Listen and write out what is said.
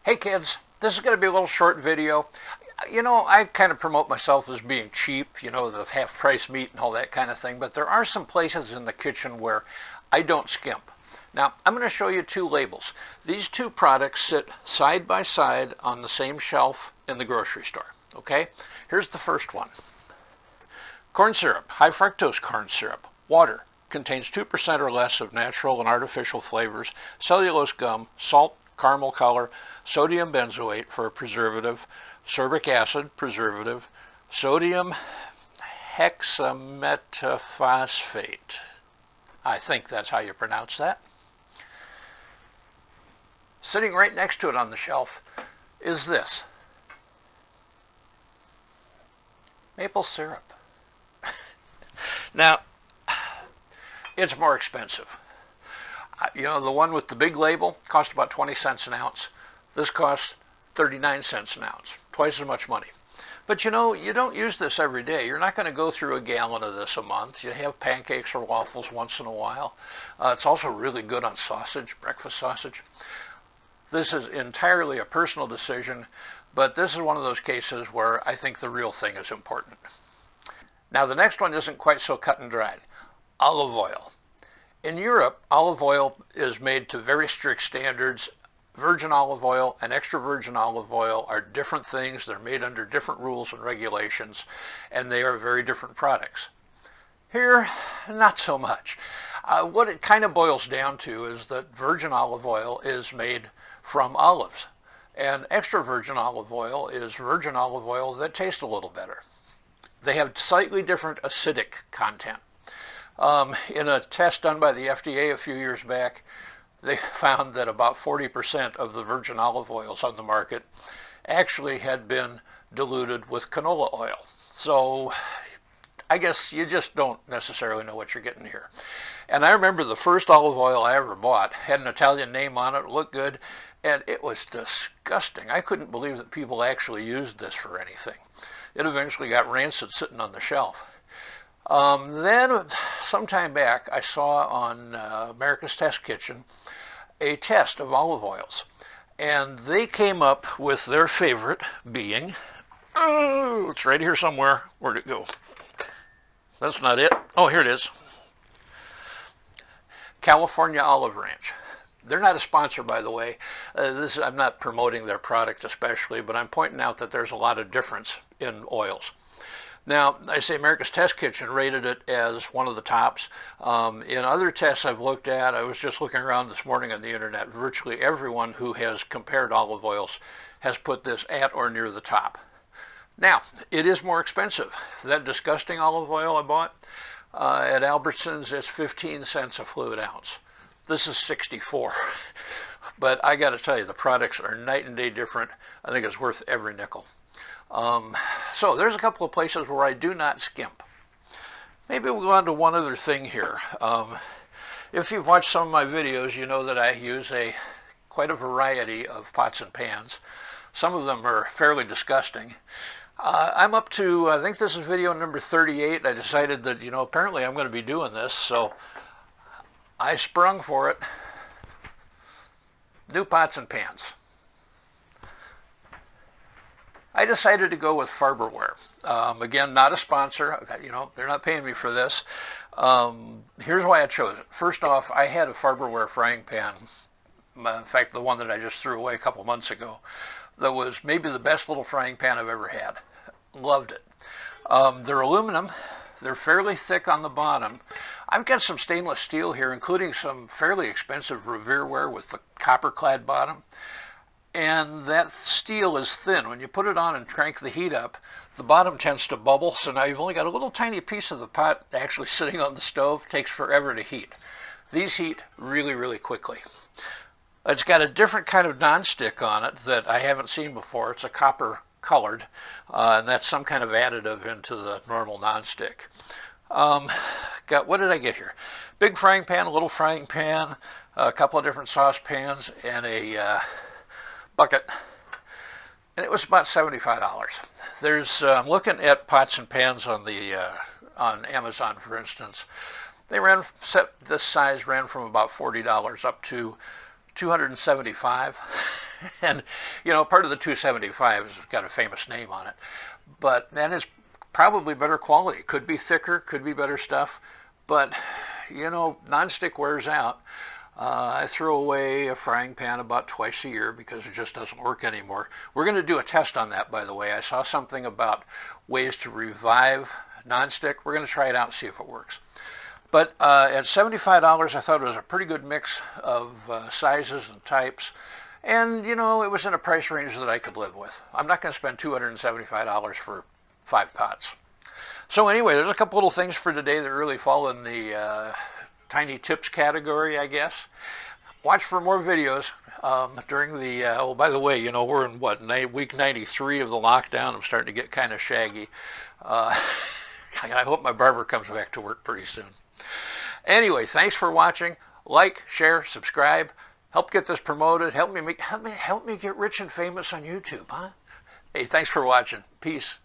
Hey kids, this is going to be a little short video. You know, I kind of promote myself as being cheap, you know, the half-price meat and all that kind of thing, but there are some places in the kitchen where I don't skimp. Now, I'm going to show you two labels. These two products sit side by side on the same shelf in the grocery store, okay? Here's the first one. Corn syrup, high fructose corn syrup, water, contains 2% or less of natural and artificial flavors, cellulose gum, salt, caramel color, sodium benzoate for a preservative, sorbic acid, preservative, sodium hexametaphosphate. I think that's how you pronounce that. Sitting right next to it on the shelf is this. Maple syrup. Now, it's more expensive. You know, the one with the big label cost about 20 cents an ounce. This costs 39 cents an ounce, twice as much money. But you know, you don't use this every day. You're not going to go through a gallon of this a month. You have pancakes or waffles once in a while. It's also really good on sausage, breakfast sausage. This is entirely a personal decision, but this is one of those cases where I think the real thing is important. Now, the next one isn't quite so cut and dried. Olive oil. In Europe, olive oil is made to very strict standards. Virgin olive oil and extra virgin olive oil are different things. They're made under different rules and regulations, and they are very different products. Here, not so much. What it kind of boils down to is that virgin olive oil is made from olives, and extra virgin olive oil is virgin olive oil that tastes a little better. They have slightly different acidic content. In a test done by the FDA a few years back, they found that about 40% of the virgin olive oils on the market actually had been diluted with canola oil. So I guess you just don't necessarily know what you're getting here. And I remember the first olive oil I ever bought had an Italian name on it, looked good, and it was disgusting. I couldn't believe that people actually used this for anything. It eventually got rancid sitting on the shelf. Then, sometime back, I saw on America's Test Kitchen a test of olive oils. And they came up with their favorite being, oh, it's right here somewhere. Where'd it go? That's not it. Oh, here it is. California Olive Ranch. They're not a sponsor, by the way. I'm not promoting their product especially, but I'm pointing out that there's a lot of difference in oils. Now, I say America's Test Kitchen rated it as one of the tops. In other tests I've looked at, I was just looking around this morning on the internet, virtually everyone who has compared olive oils has put this at or near the top. Now, it is more expensive. That disgusting olive oil I bought at Albertsons is 15 cents a fluid ounce. This is 64. But I got to tell you, the products are night and day different. I think it's worth every nickel. So there's a couple of places where I do not skimp. Maybe we'll go on to one other thing here. If you've watched some of my videos, you know that I use quite a variety of pots and pans. Some of them are fairly disgusting. I'm up to, I think this is video number 38. I decided that, you know, apparently I'm going to be doing this, so I sprung for it. New pots and pans. I decided to go with Farberware. Again, not a sponsor. You know, they're not paying me for this. Here's why I chose it. First off, I had a Farberware frying pan. In fact, the one that I just threw away a couple months ago. That was maybe the best little frying pan I've ever had. Loved it. They're aluminum. They're fairly thick on the bottom. I've got some stainless steel here, including some fairly expensive Revereware with the copper-clad bottom. And that steel is thin. When you put it on and crank the heat up, the bottom tends to bubble. So now you've only got a little tiny piece of the pot actually sitting on the stove. It takes forever to heat. These heat really, really quickly. It's got a different kind of nonstick on it that I haven't seen before. It's a copper colored, and that's some kind of additive into the normal nonstick. What did I get here? Big frying pan, a little frying pan, a couple of different saucepans, and a bucket, and it was about $75. I'm looking at pots and pans on Amazon, for instance. This size ran from about $40 up to $275. And, part of the 275 has got a famous name on it. But that is probably better quality. Could be thicker, could be better stuff. But, nonstick wears out. I throw away a frying pan about twice a year because it just doesn't work anymore. We're going to do a test on that, by the way. I saw something about ways to revive nonstick. We're going to try it out and see if it works. But at $75, I thought it was a pretty good mix of sizes and types. And, it was in a price range that I could live with. I'm not going to spend $275 for 5 pots. So anyway, there's a couple little things for today that really fall in the tiny tips category, I guess. Watch for more videos during the, oh, by the way, we're in week 93 of the lockdown. I'm starting to get kind of shaggy. I hope my barber comes back to work pretty soon. Anyway, thanks for watching. Like, share, subscribe. Help get this promoted. Help me get rich and famous on YouTube, huh? Hey, thanks for watching. Peace.